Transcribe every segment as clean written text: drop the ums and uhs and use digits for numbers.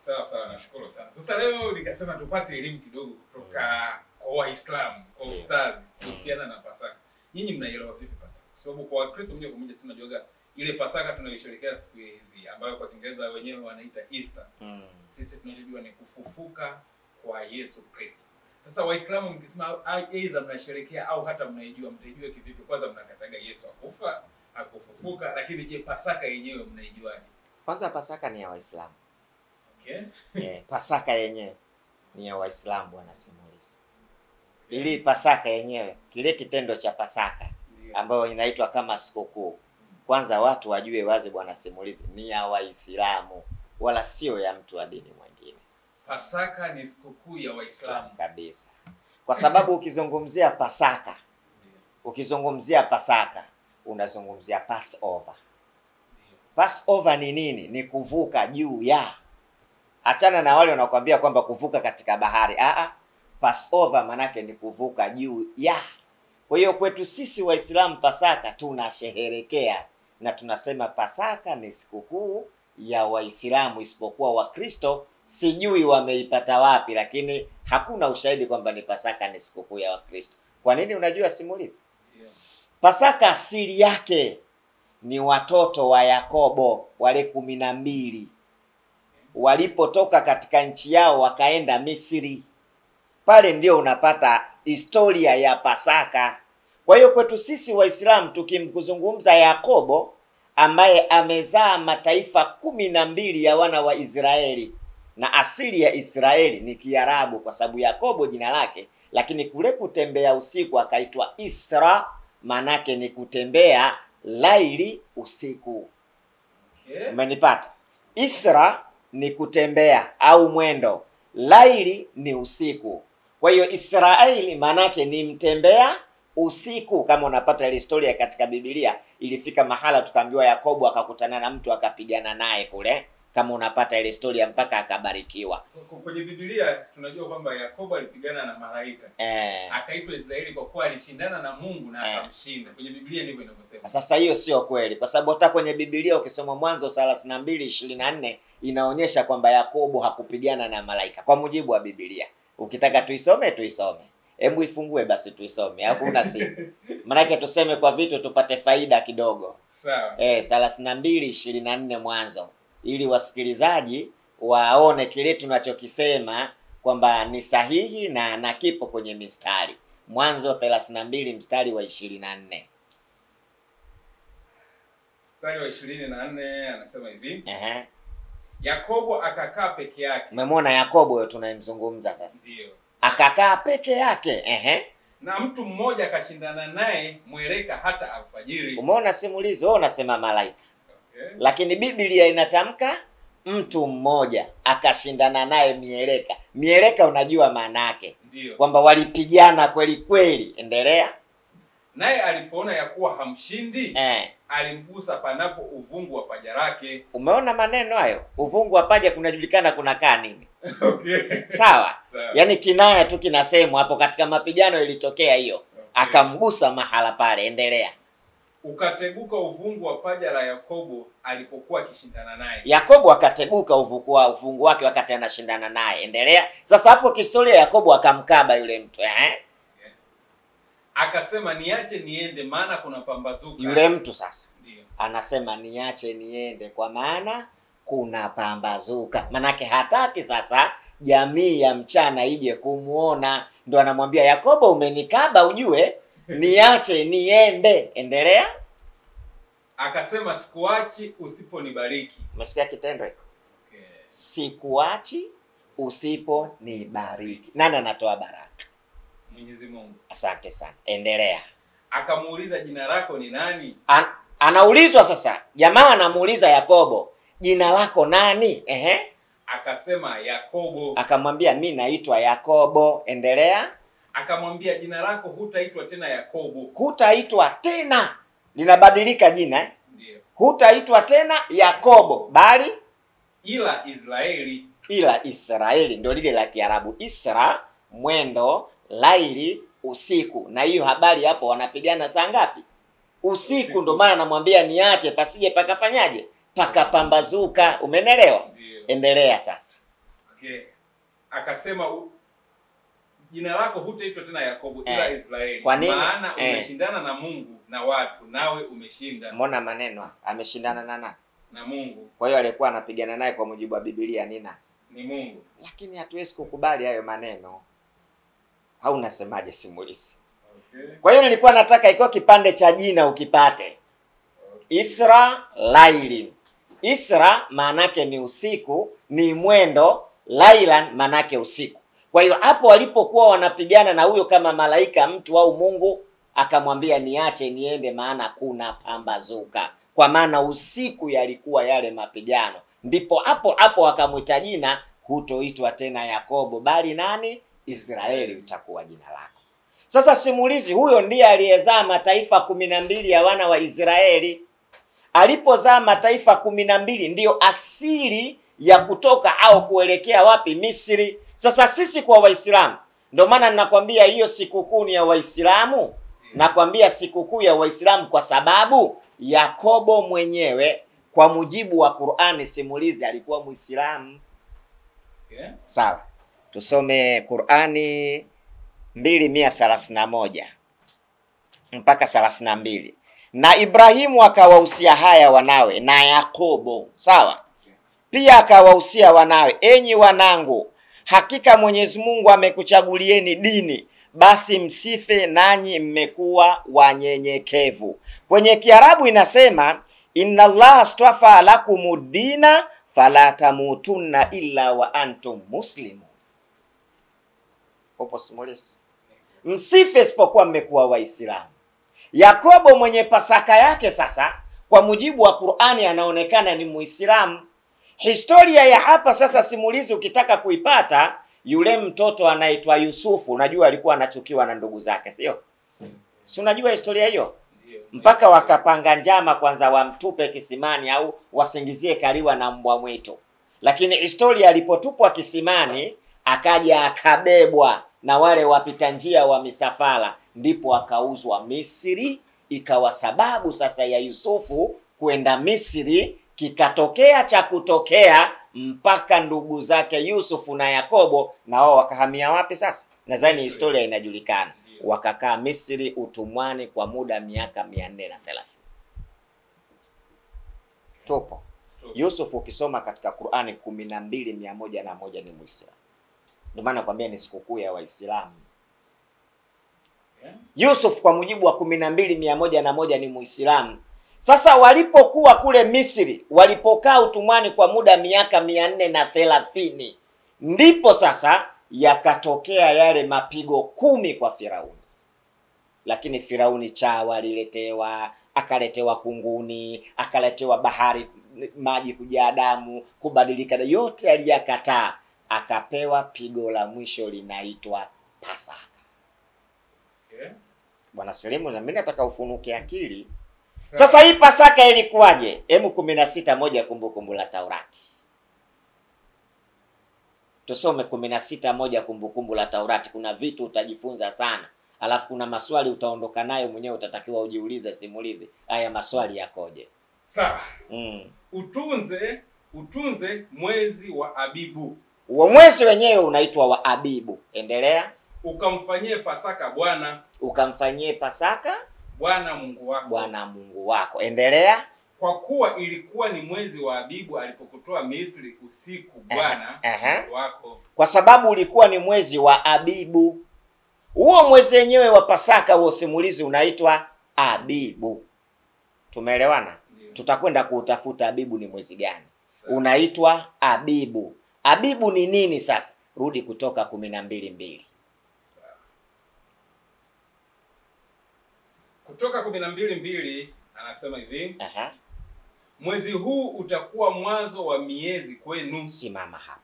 Sawa sawa, nashukuru sana. Sasa leo nikasema tupate elimu kidogo kutoka kwa Waislamu, kwa ustadhi kuhusiana na Pasaka. Nyinyi mnaielewa vipi Pasaka? Kwa sababu kwa Wakristo moja kwa moja tunajua ile Pasaka tunaisherehekea siku hizi ambayo kwa Kiingereza wenyewe wanaita Easter. Sisi tunachojua ni kufufuka kwa Yesu Kristo. Sasa Waislamu mkisema aidha mnasherehekea au hata mnaijua, mtaijua kivipi? Kwanza mnakataga Yesu akufa, akufufuka, lakini je, Pasaka yenyewe mnaijuaje? Kwanza Pasaka ni ya Waislamu. Okay. Pasaka yenyewe ni ya Waislamu Bwana simulizi. Ili Pasaka yenyewe, kile kitendo cha Pasaka ambayo inaitwa kama sikukuu. Kwanza watu wajue wazi Bwana simulizi ni ya Waislamu wala sio ya mtu wa dini mwingine. Pasaka ni sikukuu ya Waislamu kabisa. Kwa sababu ukizungumzia Pasaka, unazungumzia Passover. Passover ni nini? Ni kuvuka juu ya. Achana na wale wanakuambia kwamba kuvuka katika bahari. Passover manake ni kuvuka juu ya. Kwa hiyo kwetu sisi Waislamu Pasaka tunasherehekea na tunasema Pasaka ni sikukuu ya Waislamu, isipokuwa Wakristo sijui wameipata wapi, lakini hakuna ushahidi kwamba ni Pasaka ni sikukuu ya Wakristo. Kwa nini unajua simulizi? Pasaka asili yake ni watoto wa Yakobo wale 12 walipotoka katika nchi yao wakaenda Misri. Pale ndio unapata historia ya Pasaka. Kwa hiyo kwetu sisi Waislamu tukimkuzungumza Yakobo ambaye amezaa mataifa 12 ya wana wa Israeli, na asili ya Israeli ni Kiarabu kwa sababu Yakobo jina lake, lakini kule kutembea usiku akaitwa Isra, manake ni kutembea laili usiku. Umenipata? Isra ni kutembea au mwendo, laili ni usiku. Kwa hiyo Israeli manake ni mtembea usiku. Kama unapata ile historia katika Biblia, ilifika mahala tukaambiwa Yakobo akakutana na mtu akapigana naye kule. Kama unapata ile historia mpaka akabarikiwa. Kwenye Biblia tunajua kwamba Yakobo alipigana na malaika. Akaitwa Israeli kwa kuwa alishindana na Mungu na akamshinda. Kwenye Biblia ndivyo inavyosema. Sasa hiyo sio kweli, kwa sababu hata kwenye Biblia ukisoma Mwanzo 32:24 inaonyesha kwamba Yakobo hakupigana na malaika kwa mujibu wa Biblia. Ukitaka tuisome. Hebu ifungue basi tuisome. Hakuna simu. Maana tuseme kwa vitu tupate faida kidogo. Sawa. 32:24 Mwanzo, ili wasikilizaji waone kile tunachokisema kwamba ni sahihi na kipo kwenye mistari. Mwanzo 32 mstari wa 24. Mstari wa 24 anasema hivi. Yakobo akakaa peke yake. Umemwona Yakobo huyo tunayemzungumza sasa? Ndio. Akakaa peke yake. Na mtu mmoja akashindana naye mweleka hata alfajiri. Umeona simulizi? Wewe unasema malaika. Lakini Biblia inatamka mtu mmoja akashindana naye mieleka. Mieleka unajua maana yake? Ndio. Kwamba walipigana kweli kweli. Endelea. Naye alipoona ya kuwa hamshindi, alimgusa panapo uvungu wa paja lake. Umeona maneno hayo? Uvungu wa paja kunajulikana kunakaa nini? Sawa. Yaani kinaya tu kinasemwa hapo, katika mapigano ilitokea hiyo. Akamgusa mahala pale. Endelea. Ukateguka uvungu wa paja la Yakobo alipokuwa akishindana naye. Yakobo akateguka uvungu wake wakati anashindana naye. Endelea. Sasa hapo kihistoria Yakobo akamkaba yule mtu. Akasema niache niende maana kuna pambazuka. Yule mtu sasa. Ndio. Anasema niache niende kwa maana kuna pambazuka. Manake hataki sasa jamii ya mchana ije kumuona. Ndio anamwambia Yakobo, umenikaba ujue, niache niende. Endelea. Akasema sikuachi usiponibariki. Umesikia kitendo hiko? Sikuachi usiponibariki. Nani anatoa baraka? Mwenyezi Mungu. Asante sana. Endelea. Akamuuliza jina lako ni nani? Anaulizwa sasa. Jamaa anamuuliza Yakobo, jina lako nani? Akasema Yakobo. Akamwambia mimi naitwa Yakobo. Endelea. Akamwambia jina lako hutaitwa tena Yakobo. Hutaitwa tena. Linabadilika jina. Ndio. Hutaitwa tena Yakobo bali ila Israeli. Ila Israeli ndio lile la Kiarabu. Isra mwendo, laili usiku. Na hiyo habari hapo wanapigana saa ngapi? Usiku. Ndio maana namwambia niache pasije pakafanyaje? Pakapambazuka. Umenelewa? Ndio. Endelea sasa. Okay. Akasema jina lako hutaitwa tena Yakobo ila Israeli. Kwa nini? Maana umeshindana na Mungu na watu, nawe umeshinda. Mbona maneno ameshindana na Mungu. Kwa hiyo alikuwa anapigana naye kwa mujibu wa Biblia ni Mungu. Lakini hatuwezi kukubali hayo maneno. Au unasemaje simulizi? Okay. Kwa hiyo nilikuwa nataka iko kipande cha jina ukipate. Okay. Israeli. Isra maanake ni usiku, ni mwendo, lailan maanake usiku. Kwa hiyo hapo walipokuwa wanapigana na huyo kama malaika mtu au Mungu, akamwambia niache niende maana kuna pambazuka. Kwa maana usiku yalikuwa yale mapigano. Ndipo hapo akamwita jina, hutoitwa tena Yakobo bali nani? Israeli utakuwa jina lako. Sasa simulizi, huyo ndiye aliyezaa mataifa 12 ya wana wa Israeli. Alipozaa mataifa 12 ndiyo asili ya kutoka au kuelekea wapi? Misri. Sasa sisi kwa Waislamu, ndio maana ninakwambia hiyo sikukuu ni ya Waislamu. Nakwambia sikukuu ya Waislamu kwa sababu Yakobo mwenyewe kwa mujibu wa Qur'ani simulizi alikuwa Muislamu. Okay. Sawa. Tusome Qur'ani 2:131 mpaka 32. Na Ibrahimu akawahusia haya wanawe na Yakobo. Sawa? Pia akawahusia wanawe, enyi wanangu, hakika Mwenyezi Mungu amekuchagulieni dini, basi msife nanyi mmekuwa wanyenyekevu. Kwenye Kiarabu inasema inna Allah astafa lakumud-dina fala tamutunna illa wa antum muslimun. Opo simulizi. Msife isipokuwa mmekuwa Waislamu. Yakobo mwenye Pasaka yake sasa kwa mujibu wa Qur'ani anaonekana ni Muislamu. Historia ya hapa sasa simulizi ukitaka kuipata, yule mtoto anaitwa Yusufu, unajua alikuwa anachukiwa na ndugu zake, sio? Si unajua historia hiyo? Mpaka wakapanga njama kwanza wamtupe kisimani au wasingizie kaliwa na mbwa mwitu. Lakini historia alipotupwa kisimani, akaja akabebwa na wale wapita njia wa misafara, ndipo akauzwa Misri. Ikawa sababu sasa ya Yusufu kwenda Misri, kikatokea cha kutokea mpaka ndugu zake Yusufu na Yakobo na wao wakahamia wapi sasa? Nadhani historia inajulikana. Wakakaa Misri utumwani kwa muda miaka 430. Topo. Yusufu ukisoma katika Qur'ani 12:101 ni Muislamu. Ndio maana nakwambia ni sikukuu ya Waislamu. Yusuf kwa mujibu wa 12:101 ni Muislamu. Sasa walipokuwa kule Misri, walipokaa utumwani kwa muda miaka 430, ndipo sasa yakatokea yale mapigo 10 kwa Firauni. Lakini Firauni chawa aliletewa, akaletewa kunguni, akaletewa bahari maji kujaa damu, kubadilika, yote aliyakataa. Akapewa pigo la mwisho linaitwa Pasaka. Okay. Bwana Selimu, na mimi nataka ufunuke akili. Sasa hii Pasaka ilikuwaje? Hemu 16:1 Kumbukumbu la Taurati. Tusome 16:1 Kumbukumbu la Taurati. Kuna vitu utajifunza sana. Alafu kuna maswali utaondoka nayo mwenyewe, utatakiwa ujiulize simulizi. Haya maswali yakoje? Sawa. Utunze mwezi wa Abibu. Huo mwezi wenyewe unaitwa wa Abibu. Endelea. Ukamfanyie Pasaka Bwana. Ukamfanyie Pasaka Bwana Mungu wako. Bwana Mungu wako. Endelea. Kwa kuwa ilikuwa ni mwezi wa Abibu alipokutoa Misri usiku Bwana Mungu wako. Kwa sababu ulikuwa ni mwezi wa Abibu. Huo mwezi wenyewe wa Pasaka, huo simulizi unaitwa Abibu. Tumeelewana? Tutakwenda kuutafuta Abibu ni mwezi gani. Unaitwa Abibu. Abibu ni nini sasa? Rudi Kutoka 12:2. Kutoka 12:2 anasema hivi. Mwezi huu utakuwa mwanzo wa miezi kwenu. Simama hapo.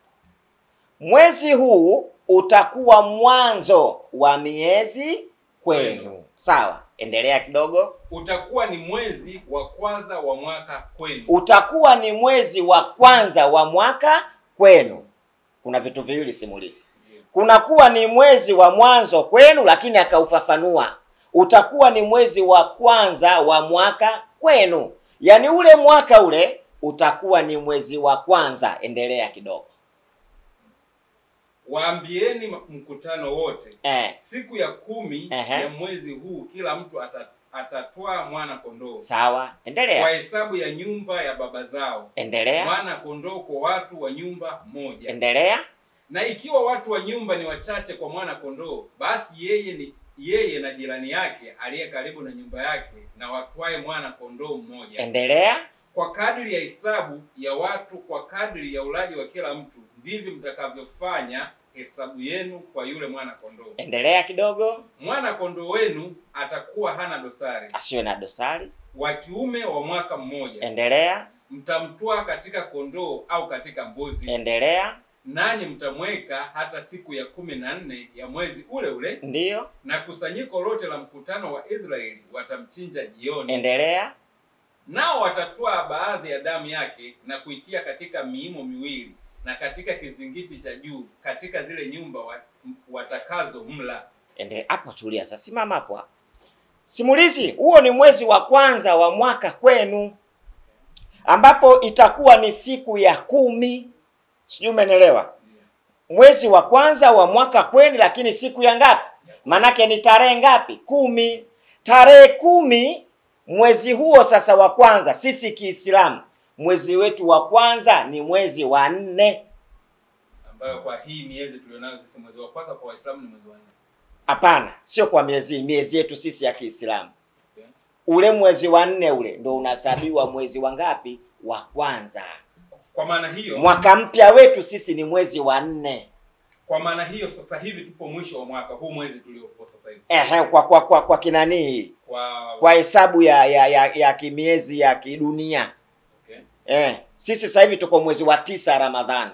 Mwezi huu utakuwa mwanzo wa miezi kwenu. Sawa, endelea kidogo. Utakuwa ni mwezi wa kwanza wa mwaka kwenu. Utakuwa ni mwezi wa kwanza wa mwaka kwenu. Kuna vitu viwili simulizi. Kuna kuwa ni mwezi wa mwanzo kwenu, lakini akaufafanua. Utakuwa ni mwezi wa kwanza wa mwaka kwenu. Yaani ule mwaka ule utakuwa ni mwezi wa kwanza. Endelea kidogo. waambieni mkutano wote, siku ya 10 ya mwezi huu kila mtu atatwaa mwana kondoo. Sawa, endelea. Kwa hesabu ya nyumba ya baba zao. Endelea. Mwana kondoo kwa watu wa nyumba moja. Endelea. Na ikiwa watu wa nyumba ni wachache kwa mwana kondoo, basi yeye na jirani yake aliye karibu na nyumba yake na watwae mwana kondoo mmoja. Endelea. Kwa kadri ya hesabu ya watu, kwa kadri ya ulaji wa kila mtu, ndivyo mtakavyofanya hesabu yenu kwa yule mwana kondoo. Endelea kidogo. Mwana kondoo wenu atakuwa hana dosari, asiwe na dosari, wa kiume wa mwaka mmoja. Endelea. Mtamtoa katika kondoo au katika mbuzi. Endelea. Nanyi mtamweka hata siku ya 14 ya mwezi ule ule. Ndiyo. Na kusanyiko lote la mkutano wa Israeli watamchinja jioni. Endelea. Nao watatwaa baadhi ya damu yake na kuitia katika miimo miwili na katika kizingiti cha juu katika zile nyumba watakazo mla. Hapo tulia sasa, simama hapo. Simulizi, huo ni mwezi wa kwanza wa mwaka kwenu, ambapo itakuwa ni siku ya 10. Sijui umeelewa? Mwezi wa kwanza wa mwaka kwenu, lakini siku ya ngapi? Manake ni tarehe ngapi? 10. Tarehe 10 mwezi huo sasa wa kwanza, sisi Kiislamu mwezi wetu wa kwanza ni mwezi wa 4, ambayo kwa hii miezi tulionayo sisi mwezi wa kwanza kwa Waislamu ni mwezi wa 4. Hapana, sio kwa miezi yetu sisi ya Kiislamu. Okay. Ule mwezi wa 4 ule ndio unahesabiwa mwezi wa ngapi? Wa kwanza. Kwa maana hiyo mwaka mpya wetu sisi ni mwezi wa 4. Kwa maana hiyo sasa hivi tupo mwisho wa mwaka huu, mwezi tuliopo sasa hivi. Kwa kinani? Kwa hesabu ya kimiezi ya kidunia. Okay. Sisi sasa hivi tuko mwezi wa 9 Ramadhani.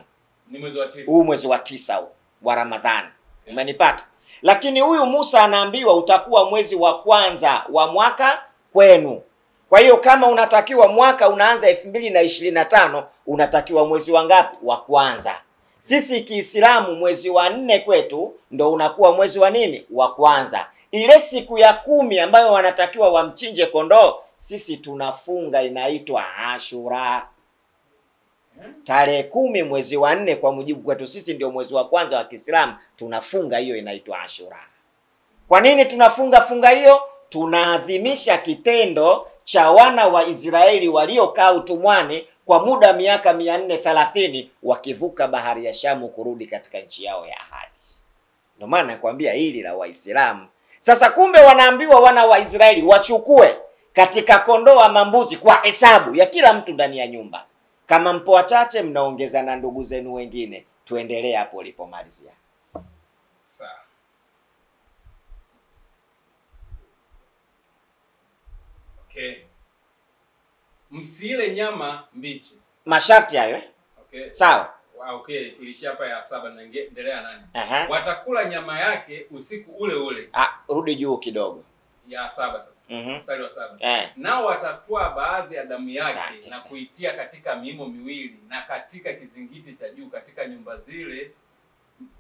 Ni mwezi wa 9. Huu mwezi wa 9 wa Ramadhani. Okay. Umenipata? Lakini huyu Musa anaambiwa utakuwa mwezi wa kwanza wa mwaka kwenu. Kwa hiyo kama unatakiwa mwaka unaanza 2025, unatakiwa mwezi wa ngapi? Wa kwanza. Sisi Kiislamu mwezi wa 4 kwetu ndo unakuwa mwezi wa nini? Wa kwanza. Ile siku ya 10 ambayo wanatakiwa wamchinje kondoo, sisi tunafunga, inaitwa Ashura. Tarehe 10 mwezi wa 4 kwa mujibu kwetu sisi ndio mwezi wa kwanza wa Kiislamu, tunafunga, hiyo inaitwa Ashura. Kwa nini tunafunga funga hiyo? Tunaadhimisha kitendo cha wana wa Israeli waliokaa utumwani kwa muda miaka 430 wakivuka bahari ya Shamu kurudi katika nchi yao ya ahadi. Ndio maana nakwambia hili la Waislamu. Sasa kumbe wanaambiwa wana wa Israeli wachukue katika kondoo ama mbuzi kwa hesabu ya kila mtu ndani ya nyumba. Kama mpo wachache mnaongeza na ndugu zenu wengine. Tuendelee hapo ulipomalizia. Sawa. Okay. Msile nyama mbichi. Masharti hayo Okay. Sawa. Okay, tulishia hapa ya 7 na endelea 8. Watakula nyama yake usiku ule ule. Rudi juu kidogo. Ya 7 sasa. Mstari wa 7. Nao watatwaa baadhi ya damu yake na kuitia katika miimo miwili na katika kizingiti cha juu katika nyumba zile,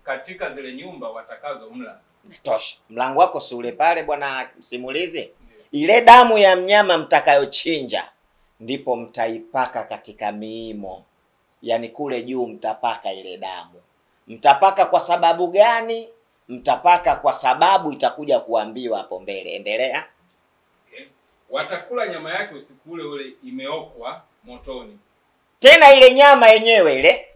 katika zile nyumba watakazo mla. Tosha. Mlango wako si ule pale bwana simulizi? Yeah. Ile damu ya mnyama mtakayochinja ndipo mtaipaka katika miimo. Yaani kule juu mtapaka ile damu. Mtapaka kwa sababu gani? Mtapaka kwa sababu itakuja kuambiwa hapo mbele. Endelea. Okay. Watakula nyama yake usiku ule ule imeokwa motoni. Tena ile nyama yenyewe ile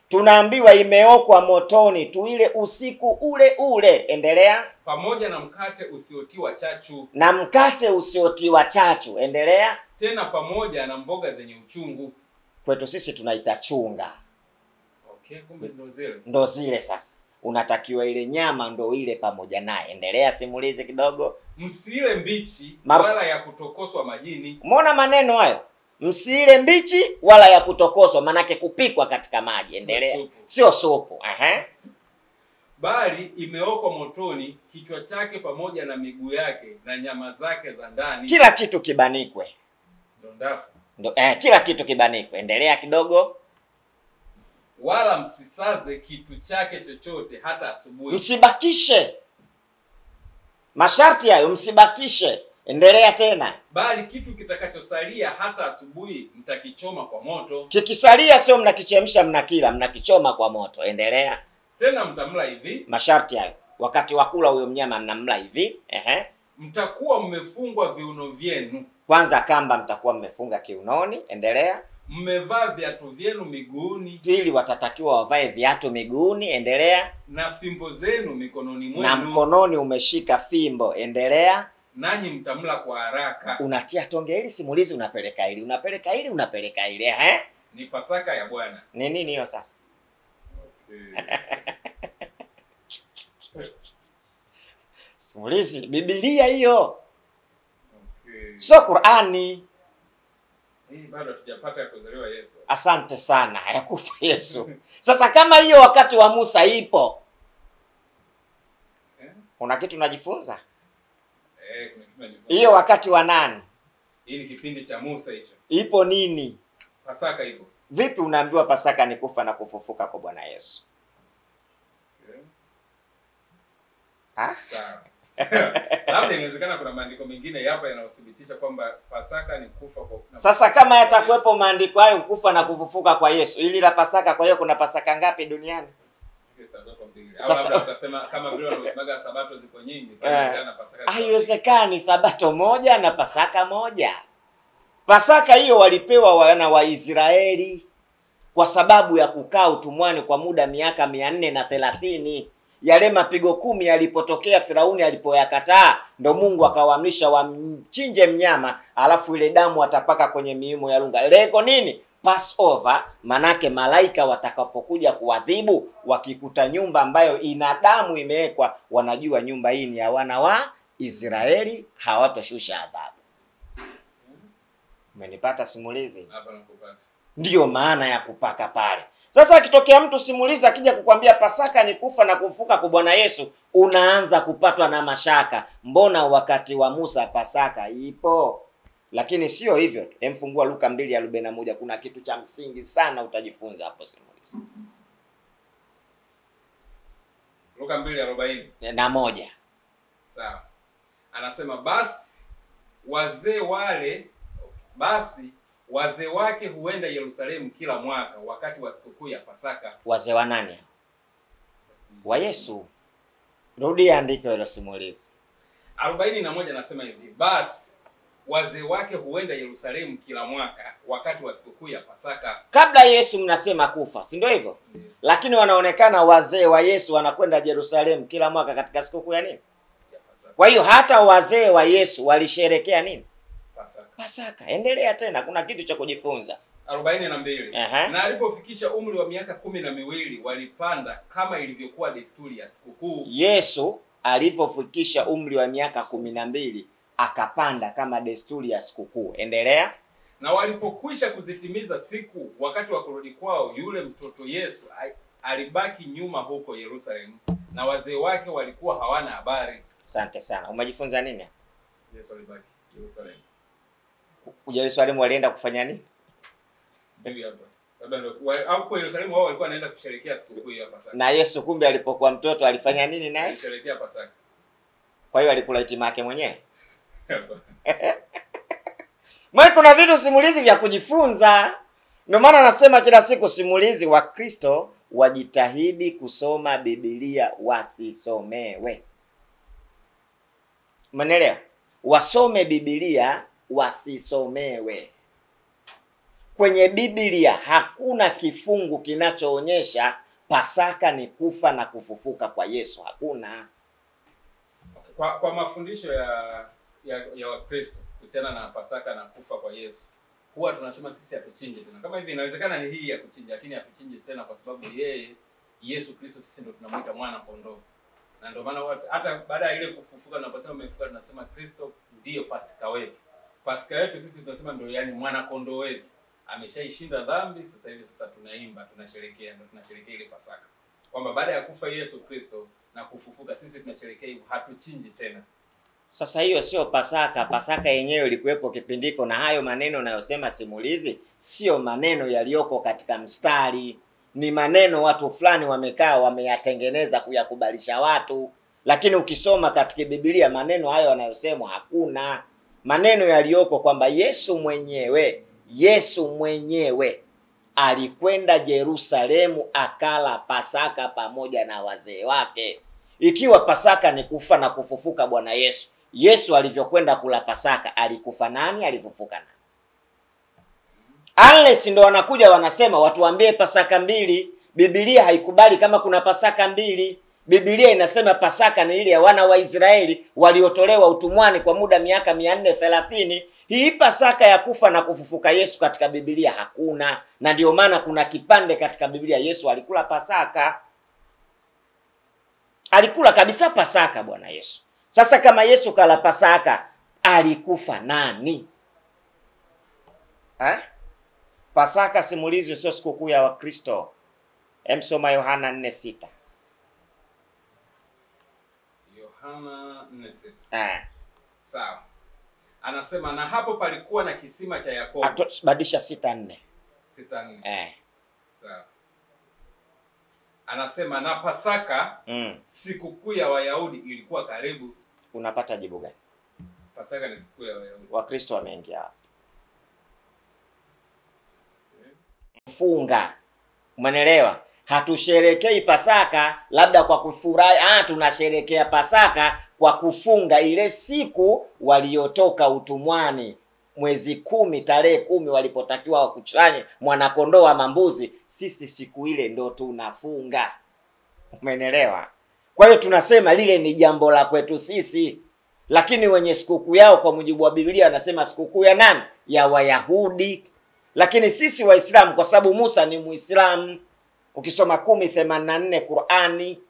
tunaambiwa imeokwa motoni tu ile usiku ule ule. Endelea. Pamoja na mkate usiotiwa chachu. Na mkate usiotiwa chachu. Endelea. Tena pamoja na mboga zenye uchungu. Kwetu sisi tunaita chunga. Okay, kumbe ndo zile. Ndo zile sasa. Unatakiwa ile nyama ndo ile pamoja naye. Endelea simulize kidogo. Msile mbichi wala ya kutokoswa majini. Umeona maneno hayo? Msile mbichi wala ya kutokoswa, manake kupikwa katika maji. Endelea. Sio supu. Bali imeokwa motoni, kichwa chake pamoja na miguu yake na nyama zake za ndani. Kila kitu kibanikwe. Ndo ndafu. Kila kitu kibanikwe. Endelea kidogo. Wala msisaze kitu chake chochote hata asubuhi. Msibakishe. Masharti hayo, msibakishe. Endelea tena. Bali kitu kitakachosalia hata asubuhi mtakichoma kwa moto. Kikisalia sio mnakichemsha mnakila, mnakichoma kwa moto. Endelea. Tena mtamla hivi. Masharti hayo. Wakati wa kula huyo mnyama mnamla hivi. Mtakuwa mmefungwa viuno vyenu. Kwanza kamba mtakuwa mmefunga kiunoni, endelea. Mmevaa viatu vyenu miguuni. Pili watatakiwa wavae viatu miguuni, endelea. Na fimbo zenu mikononi mwenu. Na mkononi umeshika fimbo, endelea. Nanyi mtamla kwa haraka. Unatia tonge hili simulizi, unapeleka hili, unapeleka hili, unapeleka hili, Ni Pasaka ya Bwana. Ni nini hiyo sasa? Okay. Simulizi, Biblia hiyo. Okay. Sio Qur'ani. Bado hatujapata ya kuzaliwa Yesu. Asante sana, ya kufa Yesu. Sasa kama hiyo wakati wa Musa ipo, kuna kitu unajifunza? Kuna kitu najifunza. Hiyo wakati wa nani? Hii ni kipindi cha Musa hicho. Ipo nini? Pasaka ipo. Vipi unaambiwa Pasaka ni kufa na kufufuka kwa Bwana Yesu? Sawa. Labda inawezekana kuna maandiko mengine hapa yanayothibitisha kwamba Pasaka ni kufa kwa. Sasa kama yatakuwepo maandiko hayo kufa na kufufuka kwa Yesu, ili la Pasaka, kwa hiyo kuna Pasaka ngapi duniani? Sasa labda utasema kama vile wanaosemaga sabato ziko nyingi, na Pasaka. Haiwezekani sabato moja na Pasaka moja. Pasaka hiyo walipewa wana wa Israeli kwa sababu ya kukaa utumwani kwa muda miaka 430. Yale mapigo 10 yalipotokea Firauni alipoyakataa, ndo Mungu akawaamrisha wamchinje mnyama, alafu ile damu atapaka kwenye miimo ya lunga. Leko nini? Passover, manake malaika watakapokuja kuadhibu, wakikuta nyumba ambayo ina damu imewekwa, wanajua nyumba hii ni ya wana wa Israeli, hawatoshusha adhabu. Umenipata simulizi? Hapa nakupata. Ndiyo maana ya kupaka pale. Sasa akitokea mtu simulizi akija kukwambia Pasaka ni kufa na kufufuka kwa Bwana Yesu, unaanza kupatwa na mashaka. Mbona wakati wa Musa Pasaka ipo? Lakini sio hivyo tu. Emfungua Luka 2:41, kuna kitu cha msingi sana utajifunza hapo simulizi. Luka 2:41. Sawa. Anasema basi wazee wake huenda Yerusalemu kila mwaka wakati wa sikukuu ya Pasaka. Wazee wa nani? Wa Yesu. Rudia andiko hilo simulizi. 41 anasema hivi, basi wazee wake huenda Yerusalemu kila mwaka wakati wa sikukuu ya Pasaka. Kabla Yesu mnasema kufa, si ndio hivyo? Yeah. Lakini wanaonekana wazee wa Yesu wanakwenda Yerusalemu kila mwaka katika sikukuu ya nini? Ya Pasaka. Kwa hiyo hata wazee wa Yesu walisherekea nini? Pasaka. Pasaka. Endelea tena, kuna kitu cha kujifunza. 42. Na alipofikisha umri wa miaka 12 walipanda kama ilivyokuwa desturi ya sikukuu. Yesu alipofikisha umri wa miaka 12 akapanda kama desturi ya sikukuu. Endelea. Na walipokwisha kuzitimiza siku, wakati wa kurudi kwao, yule mtoto Yesu alibaki nyuma huko Yerusalemu, na wazee wake walikuwa hawana habari. Asante sana. Umejifunza nini? Yesu alibaki Yerusalemu. Yerusalemu walienda kufanya nini? Ndio hapa. Labda ndio hapo Yerusalemu wao walikuwa wanaenda kusherehekea sikukuu ya Pasaka. Na Yesu kumbe alipokuwa mtoto alifanya nini naye? Alisherehekea Pasaka. Kwa hiyo alikula itima yake mwenyewe. Mwe kuna vitu simulizi vya kujifunza. Ndio maana nasema kila siku simulizi wa Kristo wajitahidi kusoma Biblia wasisomewe. Umeelewa? Wasome Biblia wasisomewe. Kwenye Biblia hakuna kifungu kinachoonyesha Pasaka ni kufa na kufufuka kwa Yesu, hakuna. Kwa mafundisho ya Wakristo kuhusiana na Pasaka na kufa kwa Yesu, huwa tunasema sisi hatuchinje tena. Kama hivi inawezekana ni hii ya kuchinja, lakini hatuchinje tena kwa sababu yeye Yesu Kristo sisi ndio tunamuita mwana kondoo. Na ndio maana hata baada ya ile kufufuka tunaposema umefufuka tunasema Kristo ndiyo Pasaka wetu. Pasaka yetu sisi tunasema ndio yani mwana kondoo wetu. Ameshaishinda dhambi, sasa hivi tunaimba, tunasherehekea, ndio tunasherehekea ile Pasaka. Kwamba baada ya kufa Yesu Kristo na kufufuka sisi tunasherehekea hivyo, hatuchinji tena. Sasa hiyo sio Pasaka. Pasaka yenyewe ilikuwepo kipindiko, na hayo maneno unayosema simulizi sio maneno yaliyoko katika mstari. Ni maneno watu fulani wamekaa wameyatengeneza kuyakubalisha watu. Lakini ukisoma katika Biblia maneno hayo yanayosemwa hakuna. Maneno yaliyoko kwamba Yesu mwenyewe alikwenda Yerusalemu akala Pasaka pamoja na wazee wake. Ikiwa Pasaka ni kufa na kufufuka Bwana Yesu, Yesu alivyokwenda kula Pasaka alikufa nani, alifufuka nani? Unless ndo wanakuja wanasema watuambie Pasaka mbili. Biblia haikubali kama kuna Pasaka mbili. Biblia inasema Pasaka ni ile ya wana wa Israeli waliotolewa utumwani kwa muda miaka 430. Hii Pasaka ya kufa na kufufuka Yesu katika Biblia hakuna. Na ndio maana kuna kipande katika Biblia Yesu alikula Pasaka. Alikula kabisa Pasaka Bwana Yesu. Sasa kama Yesu kala Pasaka, alikufa nani? Pasaka simulizi sio sikukuu ya Wakristo. Emsoma Yohana 4:6. Yohana 4:6. Sawa. Anasema na hapo palikuwa na kisima cha Yakobo. Badisha 6:4. 6:4. Sawa. Anasema na Pasaka sikukuu ya Wayahudi ilikuwa karibu. Unapata jibu gani? Pasaka ni sikukuu ya Wayahudi. Wakristo wameingia hapo. Funga. Umeelewa? Hatusherekei Pasaka labda kwa kufurahi. Tunasherekea Pasaka kwa kufunga ile siku waliotoka utumwani mwezi 10 tarehe 10 walipotakiwa wakuchanye mwanakondoo wa mambuzi. Sisi siku ile ndo tunafunga. Umeelewa? Kwa hiyo tunasema lile ni jambo la kwetu sisi. Lakini wenye sikukuu yao kwa mujibu wa Biblia wanasema sikukuu ya nani? Ya Wayahudi. Lakini sisi Waislamu kwa sababu Musa ni Muislamu. Ukisoma 10:84 Qur'ani.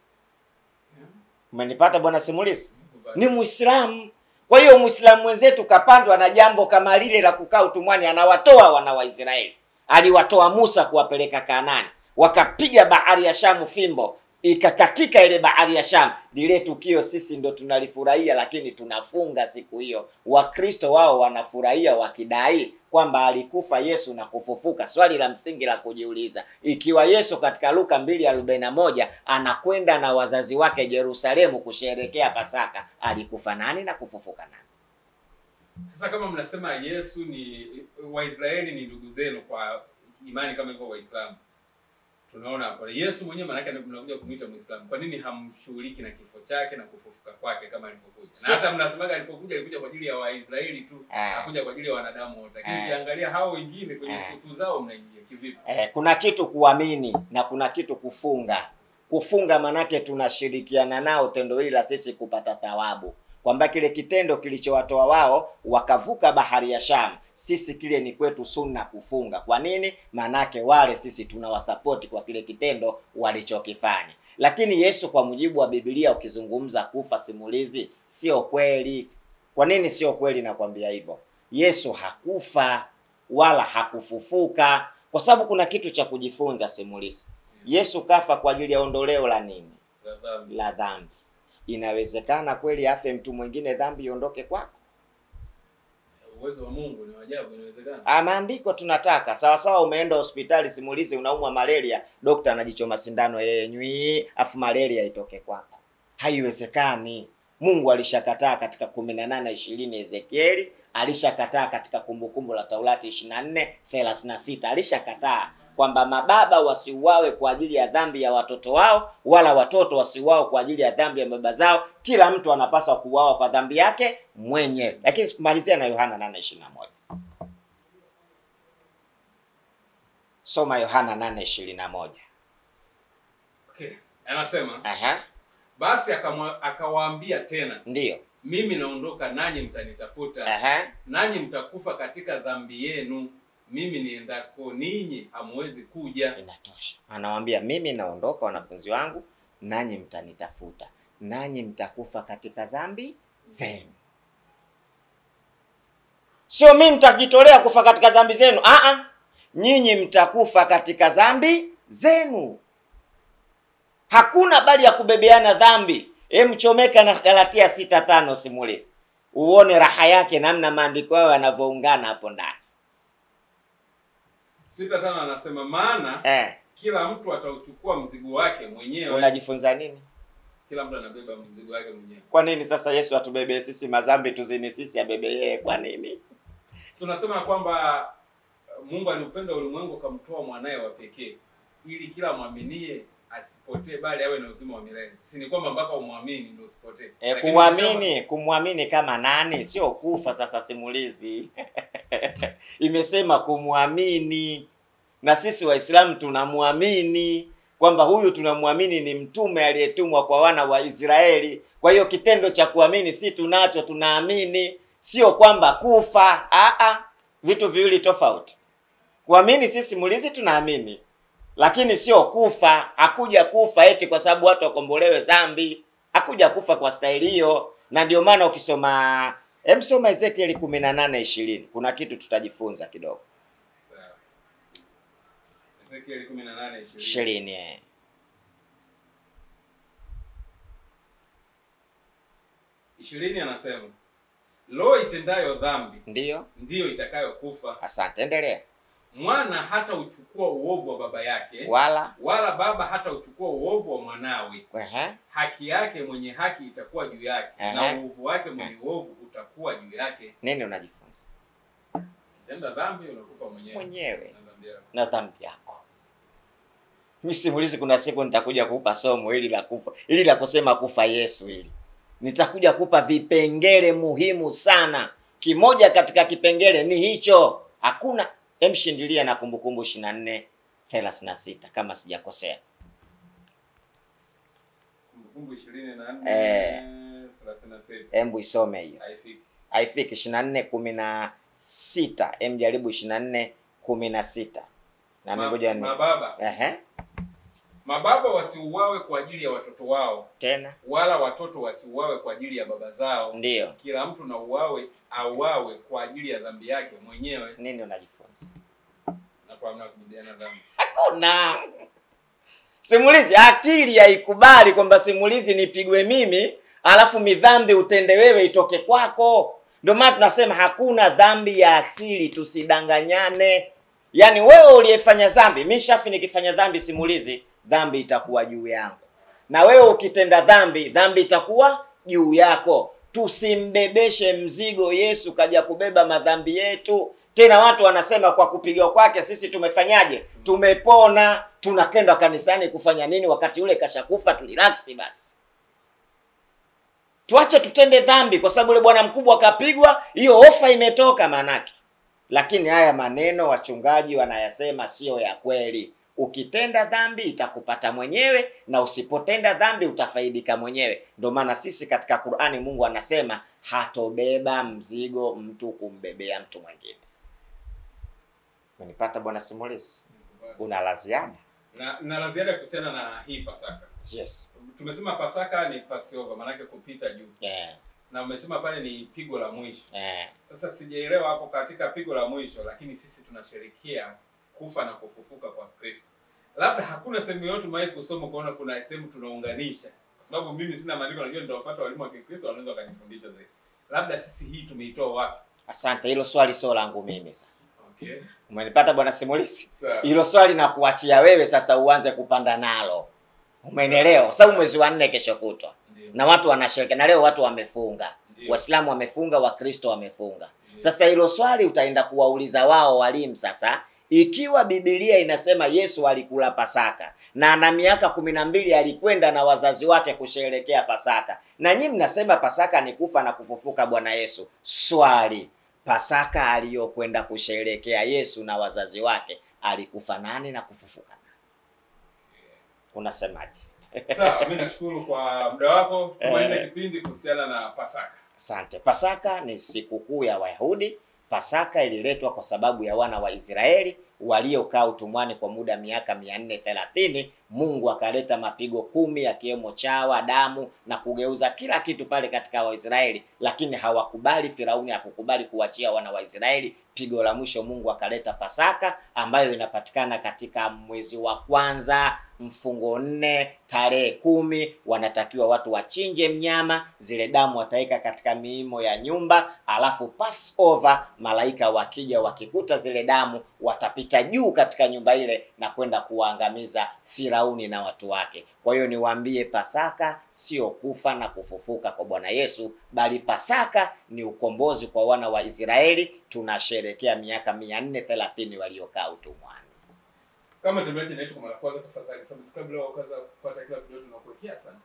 Umenipata Bwana Simulizi? Ni Muislamu. Kwa hiyo Muislamu wenzetu kapandwa na jambo kama lile la kukaa utumwani, anawatoa wana wa Israeli. Aliwatoa Musa kuwapeleka Kanaani. Wakapiga bahari ya Shamu fimbo, ikakatika ile bahari ya Shamu. Lile tukio sisi ndo tunalifurahia, lakini tunafunga siku hiyo. Wakristo wao wanafurahia wakidai kwamba alikufa Yesu na kufufuka. Swali la msingi la kujiuliza, ikiwa Yesu katika Luka 2:41 anakwenda na wazazi wake Yerusalemu kusherehekea Pasaka, alikufa nani na kufufuka nani? Sasa kama mnasema Yesu ni Waisraeli ni ndugu zenu kwa imani kama hivyo Waislamu, tunaona hapo Yesu mwenyewe maana yake mnakuja kumuita Muislamu. Kwa nini hamshughuliki na kifo chake na kufufuka kwake kama alivyokuja? Na hata mnasemaga alipokuja alikuja kwa ajili ya Waisraeli tu, hakuja kwa ajili ya wanadamu wote. Lakini ukiangalia hao wengine kwenye sikukuu zao mnaingia kivipi? Kuna kitu kuamini na kuna kitu kufunga. Kufunga manake tunashirikiana nao tendo hili la sisi kupata thawabu. Kwamba kile kitendo kilichowatoa wao wakavuka bahari ya Shamu, sisi kile ni kwetu sunna kufunga. Kwa nini? Manake wale sisi tunawasapoti kwa kile kitendo walichokifanya. Lakini Yesu kwa mujibu wa Biblia ukizungumza kufa simulizi sio kweli. Kwa nini sio kweli nakwambia hivyo? Yesu hakufa wala hakufufuka, kwa sababu kuna kitu cha kujifunza simulizi. Yesu kafa kwa ajili ya ondoleo la nini? La dhambi. Inawezekana kweli afe mtu mwingine dhambi iondoke kwako? Uwezo wa Mungu ni ajabu, inawezekana. Maandiko tunataka. Sawa sawa umeenda hospitali simulizi unaumwa malaria, daktari anajichoma sindano nywi afu malaria itoke kwako. Haiwezekani. Mungu alishakataa katika 18:20 Ezekieli, alishakataa katika Kumbukumbu la Taurati 24:36. Alishakataa kwamba mababa wasiuawe kwa ajili ya dhambi ya watoto wao, wala watoto wasiuawe kwa ajili ya dhambi ya baba zao. Kila mtu anapaswa kuuawa kwa dhambi yake mwenyewe. Lakini sikumalizia na Yohana 8:21. Soma Yohana 8:21. Okay. Anasema, basi akawaambia tena, ndio, mimi naondoka nanyi mtanitafuta, nanyi mtakufa katika dhambi yenu. Mimi niendako ninyi hamwezi kuja. Inatosha. Anawaambia mimi naondoka wanafunzi wangu, nanyi mtanitafuta, nanyi mtakufa katika dhambi zenu. Sio mimi mtajitolea kufa katika dhambi zenu. Nyinyi mtakufa katika dhambi zenu. Hakuna bali ya kubebeana dhambi. Mchomeka na Galatia 6:5 simulizi. Uone raha yake namna maandiko yao yanavyoungana hapo ndani. 6:5 anasema maana kila mtu atauchukua mzigo wake mwenyewe. Unajifunza nini? Kila mtu anabeba mzigo wake mwenyewe. Kwa nini sasa Yesu atubebe sisi madhambi tuzini sisi abebe yeye? Kwa nini? Tunasema kwamba Mungu aliupenda ulimwengu akamtoa mwanae wa pekee ili kila mwaminie asipotee bali awe na uzima wa milele. Si ni kwamba mpaka umwamini ndio usipotee. Kumwamini kama nani? Sio kufa. Sasa simulizi imesema kumwamini, na sisi Waislamu tunamwamini kwamba huyu tunamwamini ni mtume aliyetumwa kwa wana wa Israeli. Kwa hiyo kitendo cha kuamini si tunacho, tunaamini, sio kwamba kufa. Vitu viwili tofauti. Kuamini sisi simulizi tunaamini, lakini sio kufa. Hakuja kufa eti kwa sababu watu wakombolewe dhambi. Hakuja kufa kwa staili hiyo. Na ndio maana ukisoma soma Ezekiel 18:20 kuna kitu tutajifunza kidogo. Sawa. Ezekiel 18:20. 20. Anasema, "Lo itendayo dhambi ndiyo itakayokufa." Asante, endelea. "Mwana hata uchukua uovu wa baba yake, wala baba hata uchukua uovu wa mwanawe. Haki yake mwenye haki itakuwa juu yake, na uovu wake mwenye uovu utakuwa juu yake." Nini unajifunza? Kitenda dhambi unakufa mwenyewe na dhambi yako. Mimi simulizi, kuna siku nitakuja kukupa somo hili la kufa, hili la kusema kufa Yesu hili. Nitakuja kupa vipengele muhimu sana. Kimoja katika kipengele ni hicho. Hakuna mshindilia na Kumbukumbu 24:36 kama sijakosea. Kumbukumbu 24:36. Hebu isome hiyo. Haifiki 24:16. Jaribu 24:16. Na ngoja ni Mababa wasiuawe kwa ajili ya watoto wao, tena wala watoto wasiuawe kwa ajili ya baba zao. Ndio. Kila mtu na auawe kwa ajili ya dhambi yake mwenyewe. Nini unajifunza? Na kwa maana kujibiana dhambi. Hakuna. Simulizi akili haikubali kwamba simulizi nipigwe mimi, alafu midhambi utende wewe itoke kwako. Ndio maana tunasema hakuna dhambi ya asili, tusidanganyane. Yaani wewe uliyefanya dhambi, mimi Shafi nikifanya dhambi simulizi, dhambi itakuwa juu yangu. Na wewe ukitenda dhambi, dhambi itakuwa juu yako. Tusimbebeshe mzigo Yesu kaja kubeba madhambi yetu. Tena watu wanasema kwa kupigwa kwake sisi tumefanyaje? Tumepona. Tunakenda kanisani kufanya nini wakati ule kashakufa? Tulirelax basi. Tuache tutende dhambi kwa sababu yule bwana mkubwa akapigwa, hiyo ofa imetoka manake. Lakini haya maneno wachungaji wanayasema sio ya kweli. Ukitenda dhambi itakupata mwenyewe, na usipotenda dhambi utafaidika mwenyewe. Ndio maana sisi katika Qur'ani Mungu anasema hatobeba mzigo mtu kumbebea mtu mwingine. Unanipata bwana simulizi? Una la ziada? Na la ziada kuhusiana na hii Pasaka. Yes. Tumesema Pasaka ni Passover, maana yake kupita juu. Na umesema pale ni pigo la mwisho. Sasa sijaelewa hapo katika pigo la mwisho, lakini sisi tunasherehekea kufa na kufufuka kwa Kristo. Labda hakuna sehemu yote mwahi kusoma kuona kuna sehemu tunaunganisha. Kwa sababu mimi sina maandiko, najua nitawafuata walimu wa Kikristo wanaweza kanifundisha zaidi. Labda sisi hii tumeitoa wapi? Asante, hilo swali sio langu mimi sasa. Okay. Umenipata bwana simulizi? Hilo swali na kuachia wewe sasa uanze kupanda nalo. Umenielewa? Sababu mwezi wa 4 kesho kutwa. Na watu wanasherehekea, na leo watu wamefunga. Waislamu wamefunga, Wakristo wamefunga. Sasa hilo swali utaenda kuwauliza wao walimu sasa, ikiwa Biblia inasema Yesu alikula Pasaka na ana miaka 12 alikwenda na wazazi wake kusherehekea Pasaka, na nyinyi mnasema Pasaka ni kufa na kufufuka Bwana Yesu. Swali, Pasaka aliyokwenda kusherehekea Yesu na wazazi wake, alikufa nani na kufufuka nani? Unasemaje? Sawa, mimi nashukuru kwa muda wako. Tumalize kipindi kuhusiana na Pasaka. Asante. Pasaka ni sikukuu ya Wayahudi. Pasaka ililetwa kwa sababu ya wana wa Israeli waliokaa utumwani kwa muda miaka 430. Mungu akaleta mapigo 10 yakiwemo chawa, damu na kugeuza kila kitu pale katika Waisraeli, lakini hawakubali. Firauni hakukubali kuachia wana wa Israeli. Pigo la mwisho Mungu akaleta Pasaka ambayo inapatikana katika mwezi wa kwanza, mfungo 4, tarehe 10. Wanatakiwa watu wachinje mnyama, zile damu wataika katika miimo ya nyumba, alafu Passover malaika wakija wakikuta zile damu watapita kupita juu katika nyumba ile na kwenda kuwaangamiza Firauni na watu wake. Kwa hiyo niwaambie, Pasaka sio kufa na kufufuka kwa Bwana Yesu, bali Pasaka ni ukombozi kwa wana wa Israeli. Tunasherehekea miaka 430 waliokaa utumwani. Kama tumeletea netu kwa mara kwanza, tafadhali subscribe leo kwanza kupata kila video tunakuwekea. Asante.